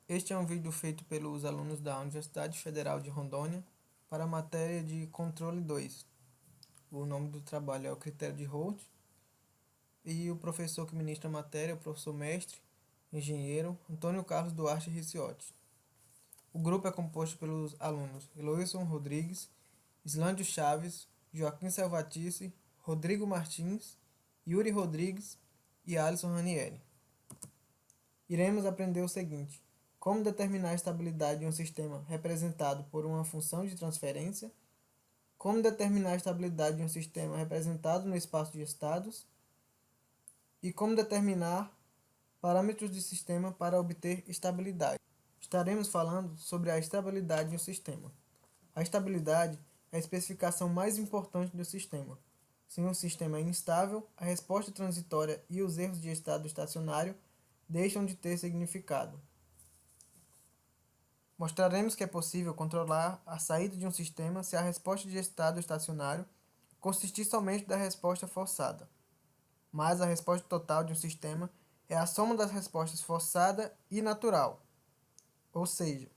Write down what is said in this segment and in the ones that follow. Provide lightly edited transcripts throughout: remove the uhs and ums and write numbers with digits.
Este é um vídeo feito pelos alunos da Universidade Federal de Rondônia para a matéria de Controle 2. O nome do trabalho é o Critério de Holt e o professor que ministra a matéria é o professor mestre, engenheiro Antônio Carlos Duarte Ricciotti. O grupo é composto pelos alunos Eloilson Rodrigues, Islândio Chaves, Joaquim Salvatice, Rodrigo Martins, Yuri Rodrigues e Alisson Ranieri. Iremos aprender o seguinte: como determinar a estabilidade de um sistema representado por uma função de transferência, como determinar a estabilidade de um sistema representado no espaço de estados e como determinar parâmetros de sistema para obter estabilidade. Estaremos falando sobre a estabilidade de um sistema. A estabilidade é a especificação mais importante do sistema. Se um sistema é instável, a resposta transitória e os erros de estado estacionário deixam de ter significado. Mostraremos que é possível controlar a saída de um sistema se a resposta de estado estacionário consistir somente da resposta forçada. Mas a resposta total de um sistema é a soma das respostas forçada e natural. Ou seja,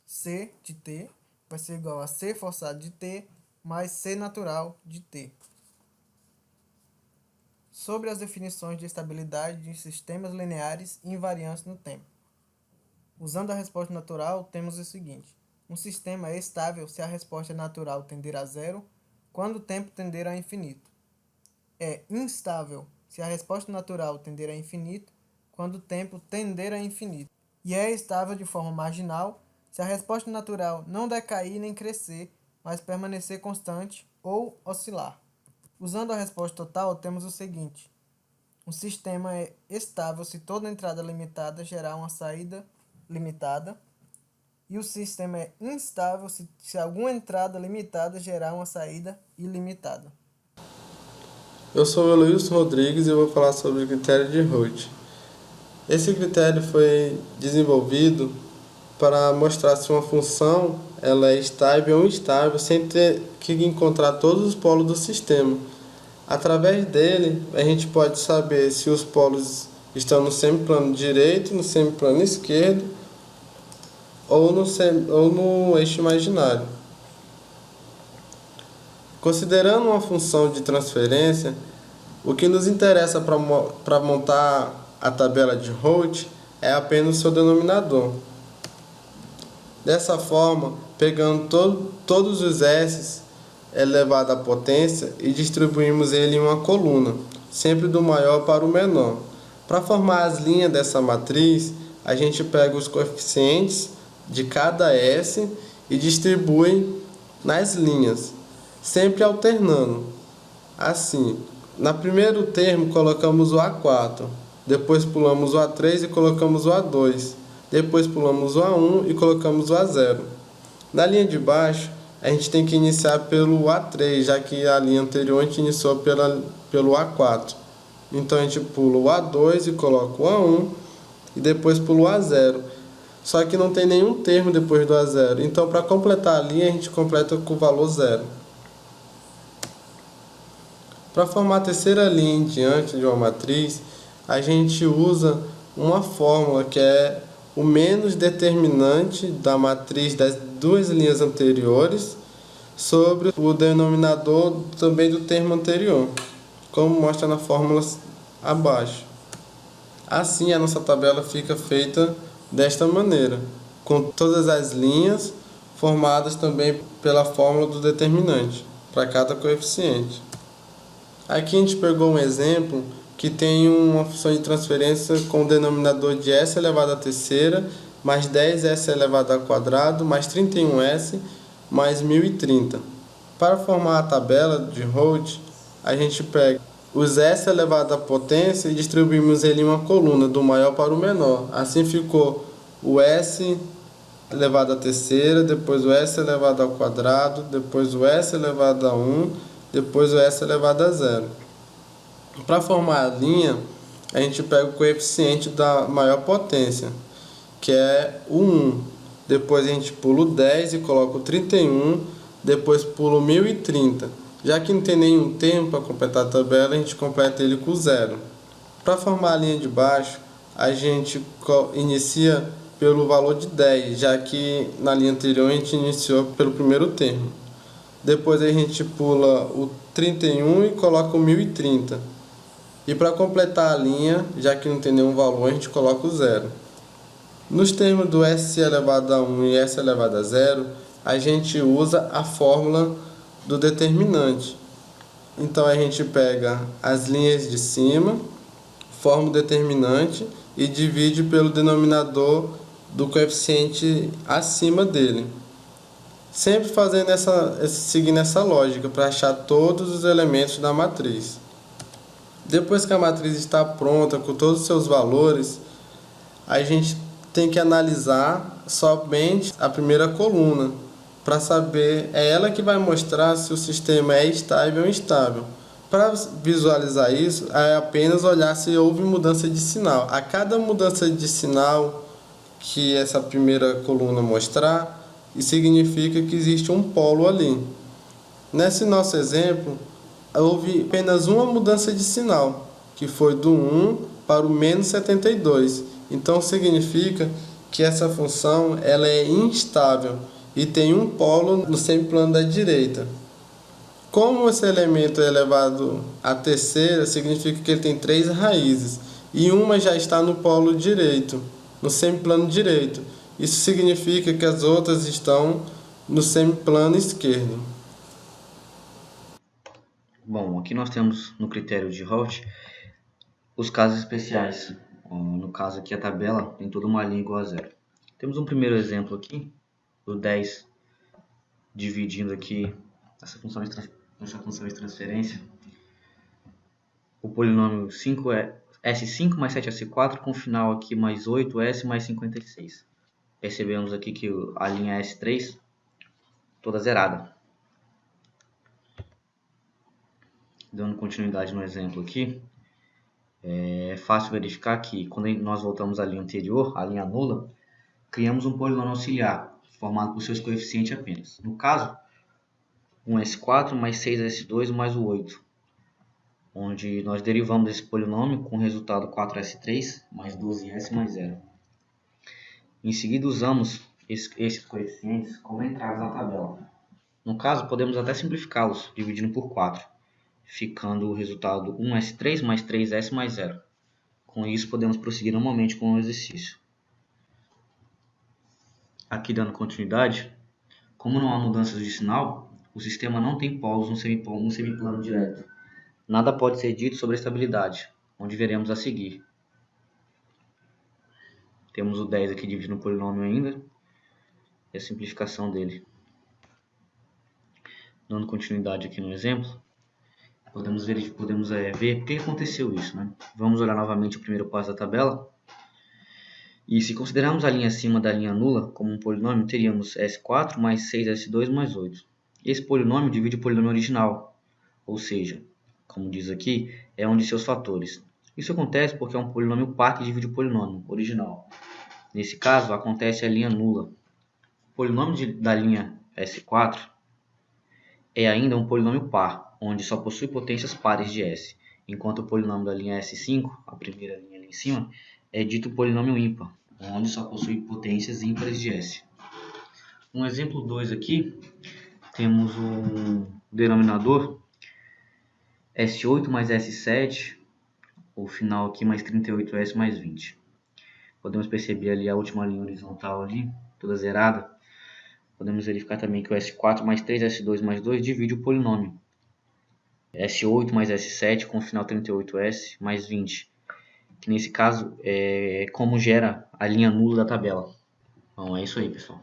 C de T vai ser igual a C forçado de T mais C natural de T. Sobre as definições de estabilidade de sistemas lineares e invariantes no tempo. Usando a resposta natural, temos o seguinte: um sistema é estável se a resposta natural tender a zero, quando o tempo tender a infinito. É instável se a resposta natural tender a infinito, quando o tempo tender a infinito. E é estável de forma marginal se a resposta natural não decair nem crescer, mas permanecer constante ou oscilar. Usando a resposta total, temos o seguinte: um sistema é estável se toda entrada limitada gerar uma saída limitada, e o sistema é instável se alguma entrada limitada gerar uma saída ilimitada. Eu sou o Eloilson Rodrigues e eu vou falar sobre o critério de Holt. Esse critério foi desenvolvido para mostrar se uma função ela é estável ou instável sem ter que encontrar todos os polos do sistema. Através dele, a gente pode saber se os polos estão no semiplano direito, no semiplano esquerdo ou no eixo imaginário. Considerando uma função de transferência, o que nos interessa para montar a tabela de Holt é apenas o seu denominador. Dessa forma, pegando todos os S elevado à potência e distribuímos ele em uma coluna, sempre do maior para o menor. Para formar as linhas dessa matriz, a gente pega os coeficientes de cada S e distribui nas linhas, sempre alternando. Assim, no primeiro termo colocamos o A4, depois pulamos o A3 e colocamos o A2, depois pulamos o A1 e colocamos o A0. Na linha de baixo, a gente tem que iniciar pelo A3, já que a linha anterior a gente iniciou pelo A4. Então a gente pula o A2 e coloca o A1 e depois pula o A0. Só que não tem nenhum termo depois do A0. Então, para completar a linha, a gente completa com o valor 0. Para formar a terceira linha em diante de uma matriz, a gente usa uma fórmula que é o menos determinante da matriz das duas linhas anteriores sobre o denominador também do termo anterior, como mostra na fórmula abaixo. Assim, a nossa tabela fica feita desta maneira, com todas as linhas formadas também pela fórmula do determinante para cada coeficiente. Aqui a gente pegou um exemplo que tem uma função de transferência com o denominador de s elevado à terceira mais 10s elevado ao quadrado mais 31s mais 1030. Para formar a tabela de Holt, a gente pega os s elevado à potência e distribuímos ele em uma coluna, do maior para o menor. Assim ficou o s elevado à terceira, depois o s elevado ao quadrado, depois o s elevado a 1, depois o s elevado a 0. Para formar a linha, a gente pega o coeficiente da maior potência, que é o 1. Depois a gente pula o 10 e coloca o 31, depois pula o 1030. Já que não tem nenhum termo para completar a tabela, a gente completa ele com 0. Para formar a linha de baixo, a gente inicia pelo valor de 10, já que na linha anterior a gente iniciou pelo primeiro termo. Depois a gente pula o 31 e coloca o 1030. E para completar a linha, já que não tem nenhum valor, a gente coloca o zero. Nos termos do s elevado a 1 e s elevado a 0, a gente usa a fórmula do determinante. Então a gente pega as linhas de cima, forma o determinante e divide pelo denominador do coeficiente acima dele. Sempre seguindo essa lógica para achar todos os elementos da matriz. Depois que a matriz está pronta com todos os seus valores, a gente tem que analisar somente a primeira coluna para saber, é ela que vai mostrar se o sistema é estável ou instável. Para visualizar isso, é apenas olhar se houve mudança de sinal. A cada mudança de sinal que essa primeira coluna mostrar, isso significa que existe um polo ali. Nesse nosso exemplo, houve apenas uma mudança de sinal, que foi do 1 para o menos 72. Então significa que essa função ela é instável e tem um polo no semiplano da direita. Como esse elemento é elevado à terceira, significa que ele tem 3 raízes e uma já está no polo direito, no semiplano direito. Isso significa que as outras estão no semiplano esquerdo. Bom, aqui nós temos no critério de Holt os casos especiais. No caso aqui a tabela tem toda uma linha igual a zero. Temos um primeiro exemplo aqui, do 10 dividindo aqui essa função de transferência. O polinômio 5 é S5 mais 7S4 com final aqui mais 8S mais 56. Percebemos aqui que a linha S3 toda zerada. Dando continuidade no exemplo aqui, é fácil verificar que quando nós voltamos à linha anterior, a linha nula, criamos um polinômio auxiliar, formado por seus coeficientes apenas. No caso, 1S4 mais 6S2 mais o 8, onde nós derivamos esse polinômio com o resultado 4S3 mais 12S mais 0. Em seguida, usamos esses coeficientes como entradas na tabela. No caso, podemos até simplificá-los, dividindo por 4, ficando o resultado 1S3 mais 3S mais 0. Com isso, podemos prosseguir normalmente com o exercício. Aqui, dando continuidade, como não há mudanças de sinal, o sistema não tem polos no semiplano direto. Nada pode ser dito sobre a estabilidade, onde veremos a seguir. Temos o 10 aqui dividindo o polinômio ainda, e a simplificação dele. Dando continuidade aqui no exemplo, podemos ver por que aconteceu isso, né? Vamos olhar novamente o primeiro passo da tabela. E se considerarmos a linha acima da linha nula como um polinômio, teríamos S4 mais 6S2 mais 8. Esse polinômio divide o polinômio original, ou seja, como diz aqui, é um de seus fatores. Isso acontece porque é um polinômio par que divide o polinômio original. Nesse caso, acontece a linha nula. O polinômio da linha S4 é ainda um polinômio par, onde só possui potências pares de S, enquanto o polinômio da linha S5, a primeira linha ali em cima, é dito polinômio ímpar, onde só possui potências ímpares de S. No exemplo 2 aqui, temos um denominador S8 mais S7, o final aqui mais 38S mais 20. Podemos perceber ali a última linha horizontal ali, toda zerada. Podemos verificar também que o S4 mais 3S2 mais 2 divide o polinômio. S8 mais S7 com o final 38S mais 20. Que nesse caso é como gera a linha nula da tabela. Bom, é isso aí, pessoal.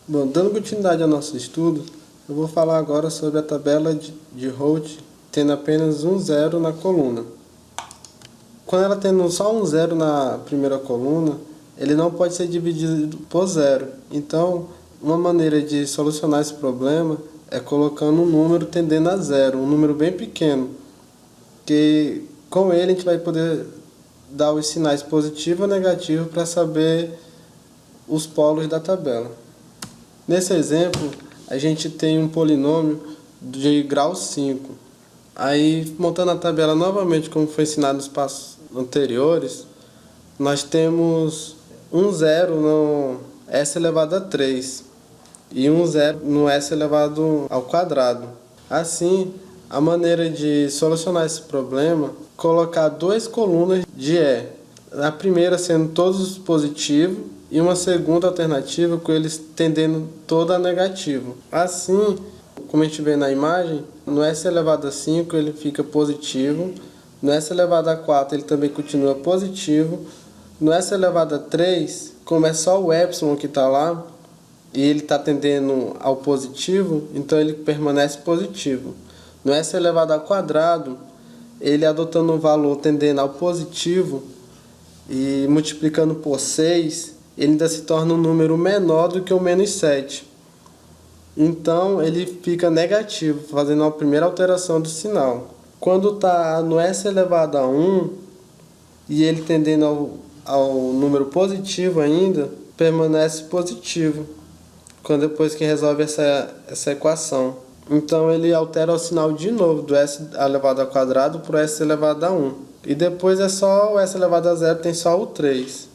Bom, dando continuidade ao nosso estudo, eu vou falar agora sobre a tabela de Holt tendo apenas um zero na coluna. Quando ela tendo só um zero na primeira coluna, ele não pode ser dividido por zero. Então, uma maneira de solucionar esse problema é colocando um número tendendo a zero, um número bem pequeno, que com ele a gente vai poder dar os sinais positivo ou negativo para saber os polos da tabela. Nesse exemplo, a gente tem um polinômio de grau 5. Aí, montando a tabela novamente como foi ensinado nos passos anteriores, nós temos um zero no s elevado a 3 e um zero no s elevado ao quadrado. Assim, a maneira de solucionar esse problema é colocar duas colunas de E. A primeira sendo todos positivos e uma segunda alternativa com eles tendendo toda a negativo. Assim, como a gente vê na imagem, no s elevado a 5 ele fica positivo, no s elevado a 4 ele também continua positivo, no s elevado a 3, como é só o epsilon que está lá, e ele está tendendo ao positivo, então ele permanece positivo. No s elevado ao quadrado, ele adotando um valor tendendo ao positivo e multiplicando por 6, ele ainda se torna um número menor do que o menos 7. Então ele fica negativo, fazendo a primeira alteração do sinal. Quando está no s elevado a 1 e ele tendendo ao número positivo ainda, permanece positivo, quando depois que resolve essa equação. Então ele altera o sinal de novo, do s elevado ao quadrado para o s elevado a 1. E depois é só o s elevado a 0, tem só o 3.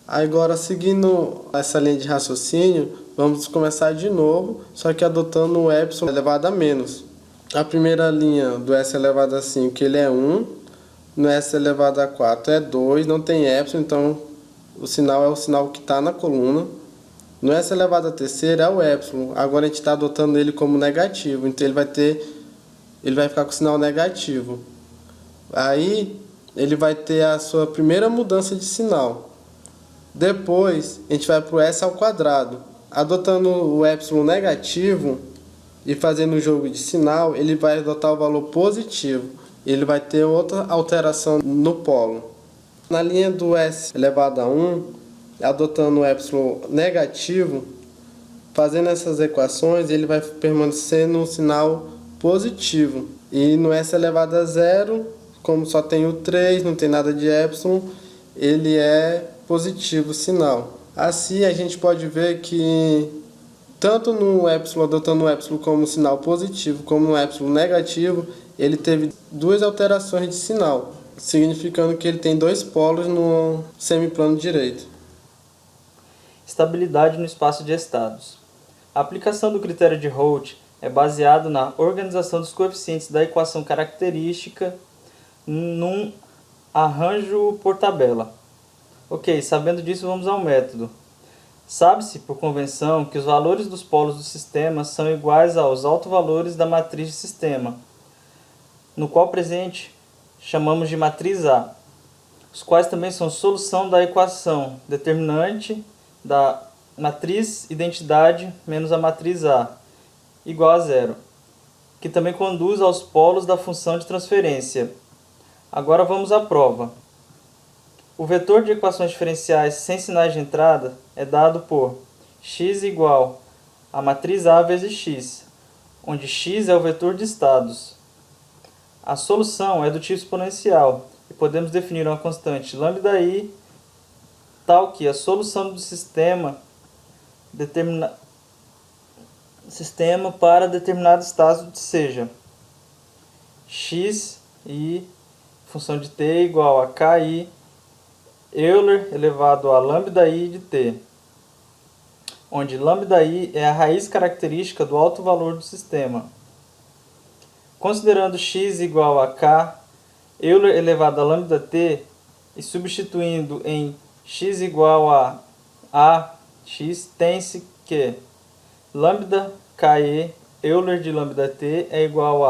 Agora, seguindo essa linha de raciocínio, vamos começar de novo, só que adotando o epsilon elevado a menos. A primeira linha do s elevado a 5 ele é 1, no s elevado a 4 é 2, não tem epsilon, então o sinal é o sinal que está na coluna. No s elevado a terceira é o epsilon, agora a gente está adotando ele como negativo, então ele vai ficar com o sinal negativo. Aí ele vai ter a sua primeira mudança de sinal. Depois a gente vai para o s ao quadrado. Adotando o epsilon negativo e fazendo o jogo de sinal, ele vai adotar o valor positivo. Ele vai ter outra alteração no polo. Na linha do s elevado a 1, adotando o epsilon negativo, fazendo essas equações, ele vai permanecer no sinal positivo. E no s elevado a 0, como só tem o 3, não tem nada de epsilon, ele é positivo o sinal. Assim a gente pode ver que tanto no epsilon, adotando o epsilon como sinal positivo, como no epsilon negativo, ele teve duas alterações de sinal, significando que ele tem dois polos no semiplano direito. Estabilidade no espaço de estados. A aplicação do critério de Holt é baseado na organização dos coeficientes da equação característica num arranjo por tabela. Ok, sabendo disso, vamos ao método. Sabe-se, por convenção, que os valores dos polos do sistema são iguais aos autovalores da matriz de sistema, no qual presente chamamos de matriz A, os quais também são solução da equação determinante da matriz identidade menos a matriz A, igual a zero, que também conduz aos polos da função de transferência. Agora vamos à prova. O vetor de equações diferenciais sem sinais de entrada é dado por x igual a matriz A vezes x, onde x é o vetor de estados. A solução é do tipo exponencial e podemos definir uma constante lambda_i tal que a solução do sistema para determinado estado seja x e função de t igual a ki Euler elevado a lambda_i de t, onde lambda_i é a raiz característica do alto valor do sistema. Considerando x igual a k Euler elevado a lambda_t e substituindo em x igual a x, tem-se que lambda ke Euler de lambda_t é igual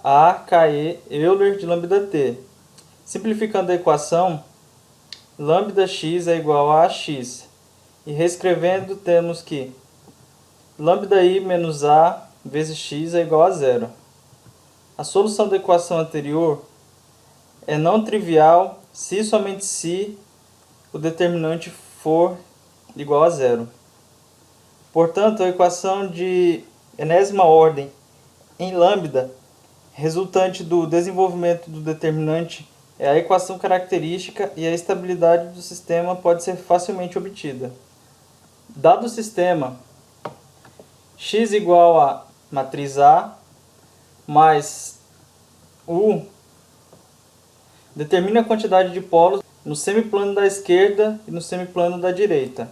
a ke Euler de lambda_t. Simplificando a equação, lambda x é igual a x. E reescrevendo, temos que lambda_i menos a vezes x é igual a zero. A solução da equação anterior é não trivial se e somente se o determinante for igual a zero. Portanto, a equação de enésima ordem em lambda, resultante do desenvolvimento do determinante, é a equação característica e a estabilidade do sistema pode ser facilmente obtida. Dado o sistema x igual a matriz A mais U, determine a quantidade de polos no semiplano da esquerda e no semiplano da direita.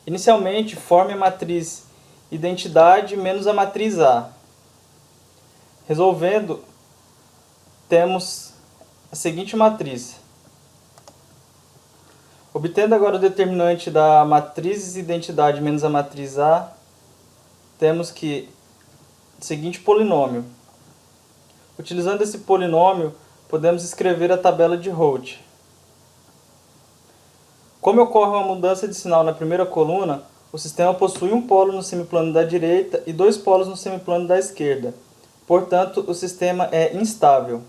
Inicialmente, forme a matriz identidade menos a matriz A. Resolvendo, temos a seguinte matriz. Obtendo agora o determinante da matriz identidade menos a matriz A, temos que o seguinte polinômio. Utilizando esse polinômio, podemos escrever a tabela de Holt. Como ocorre uma mudança de sinal na primeira coluna, o sistema possui um polo no semiplano da direita e 2 polos no semiplano da esquerda. Portanto, o sistema é instável.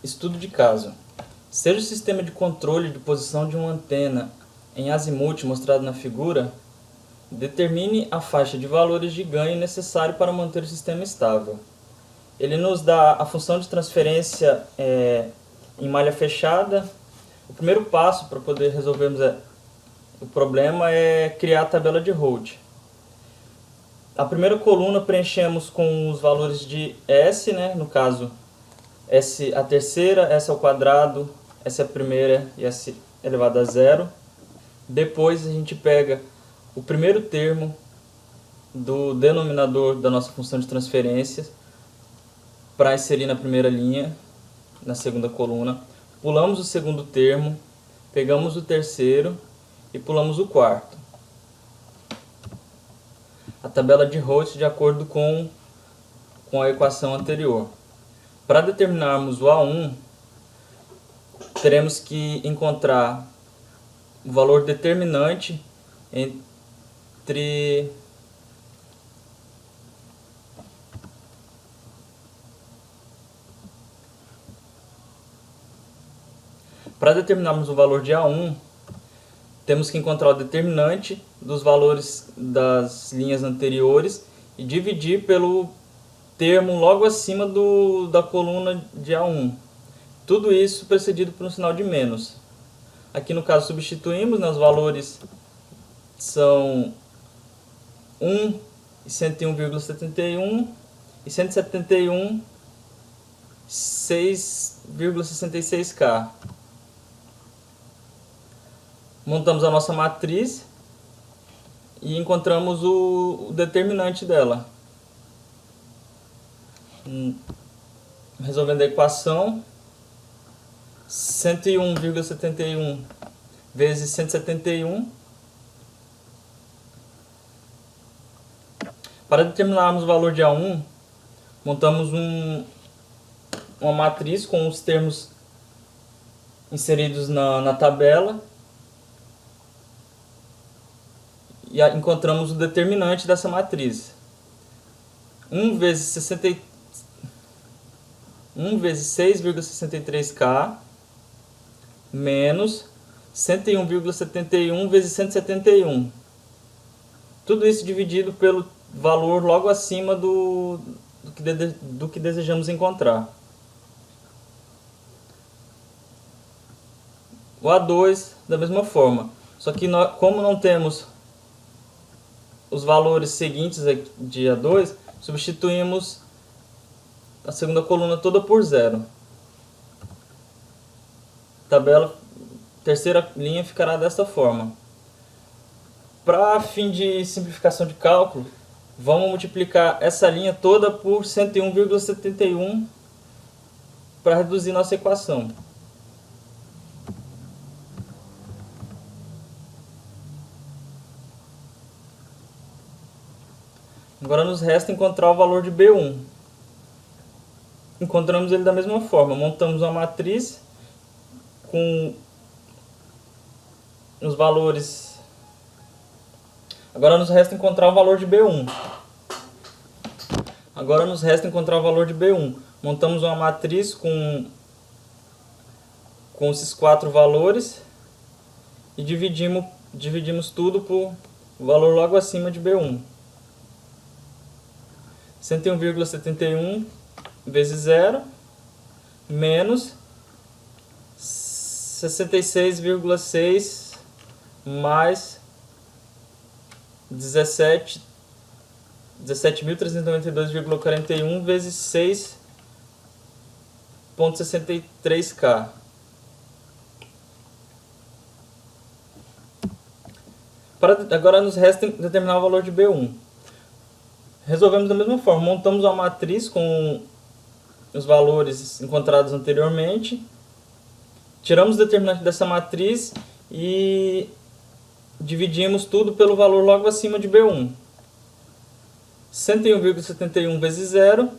Estudo de caso. Seja o sistema de controle de posição de uma antena em azimuth mostrado na figura, determine a faixa de valores de ganho necessário para manter o sistema estável. Ele nos dá a função de transferência em malha fechada. O primeiro passo para poder resolvermos o problema é criar a tabela de Holt. A primeira coluna preenchemos com os valores de S, no caso S a terceira, S ao quadrado, S a primeira e S elevado a zero. Depois a gente pega o primeiro termo do denominador da nossa função de transferência para inserir na primeira linha, na segunda coluna. Pulamos o segundo termo, pegamos o terceiro e pulamos o quarto. A tabela de Holt de acordo com a equação anterior. Para determinarmos o A1, teremos que encontrar o valor determinante entre Para determinarmos o valor de A1, temos que encontrar o determinante dos valores das linhas anteriores e dividir pelo termo logo acima da coluna de A1. Tudo isso precedido por um sinal de menos. Aqui no caso substituímos, os valores são 1 e 101,71 e 171, 6,66K. Montamos a nossa matriz e encontramos o determinante dela. Resolvendo a equação, 101,71 vezes 171. Para determinarmos o valor de A1, montamos uma matriz com os termos inseridos na tabela e encontramos o determinante dessa matriz. 1 vezes 6,63K menos 101,71 vezes 171. Tudo isso dividido pelo valor logo acima do que desejamos encontrar. O A2 da mesma forma, só que como não temos os valores seguintes de A2, substituímos a segunda coluna toda por zero. Terceira linha ficará desta forma. Para fim de simplificação de cálculo, vamos multiplicar essa linha toda por 101,71 para reduzir nossa equação. Agora nos resta encontrar o valor de B1. Encontramos ele da mesma forma. Montamos uma matriz com os valores. Agora nos resta encontrar o valor de B1. Montamos uma matriz com esses 4 valores e dividimos tudo por valor logo acima de B1. 101,71 vezes 0 menos 66,6 mais 17.392,41 vezes 6 2.63K. Agora nos resta determinar o valor de B1. Resolvemos da mesma forma, montamos uma matriz com os valores encontrados anteriormente, tiramos o determinante dessa matriz e dividimos tudo pelo valor logo acima de B1. 101,71 vezes 0,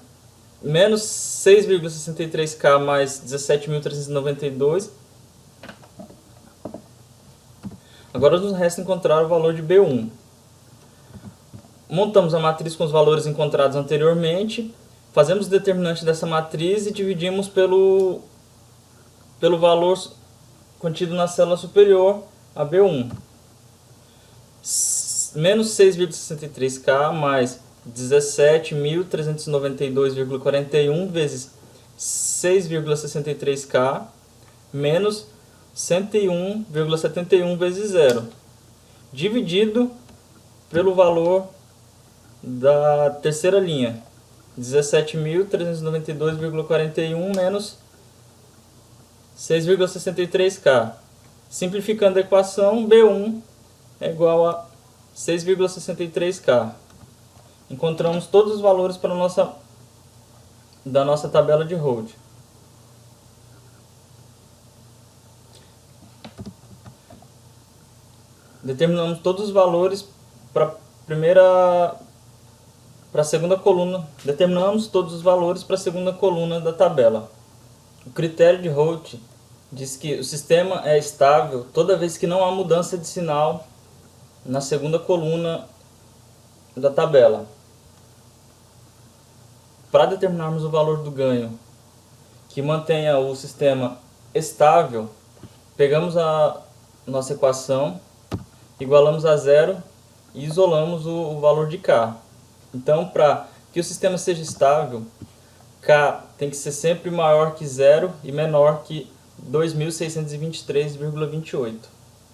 menos 6,63K mais 17.392. Agora nos resta encontrar o valor de B1. Montamos a matriz com os valores encontrados anteriormente, fazemos o determinante dessa matriz e dividimos pelo valor contido na célula superior, a B1. Menos 6,63K mais 17.392,41 vezes 6,63K menos 101,71 vezes 0, dividido pelo valor da terceira linha, 17.392,41 menos 6,63K. Simplificando a equação, B1 é igual a 6,63K. Encontramos todos os valores da nossa tabela de Holt. Determinamos todos os valores para a segunda coluna. Determinamos todos os valores para a segunda coluna da tabela. O critério de Holt diz que o sistema é estável toda vez que não há mudança de sinal na segunda coluna da tabela. Para determinarmos o valor do ganho que mantenha o sistema estável, pegamos a nossa equação, igualamos a zero e isolamos o valor de K. Então, para que o sistema seja estável, K tem que ser sempre maior que zero e menor que 2.623,28.